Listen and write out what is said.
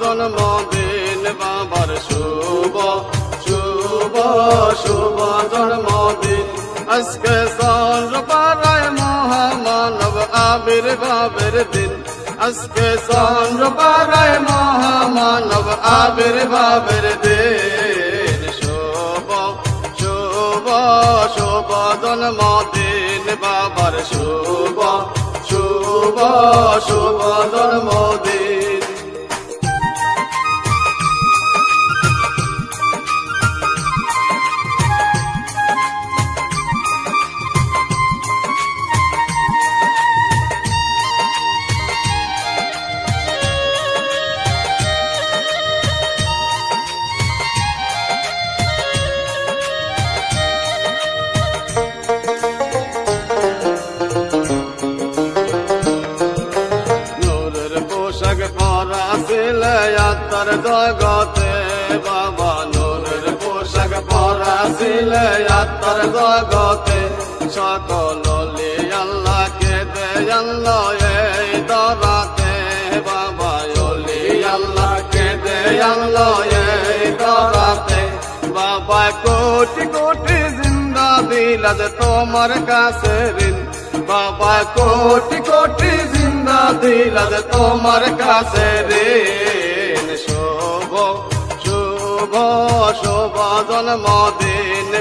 জন্মদিন বাবার শুভ শুভ শুভ জন্মদিন। আজকে চন্দ্র পাড়ায় মহামানব আবির্ভাবের দিন। আজকে চন্দ্র পাড়ায় মহামানব আবির্ভাবের দিন। শুভ শুভ শুভ জন্মদিন বাবার শুভ শুভ শুভ জন্মদিন। পরা ছিলে আত্মার জগতে বাবা নূরের পোশাক পরা ছিলে আত্মার জগতে। সকল আল্লাহকে দে আল্লাহ এই দরাতে বাবা ওলি আল্লাহকে দে আল্লাহ এই দরাতে। বাবা কোটি কোটি জিন্দা দিল আজ তোমার কাছে ঋণ। বাবা কোটি কোটি জিন্দা দিল আজ তোমার কাছে ঋণ। শুভ শুভ শুভ জন্মদিন।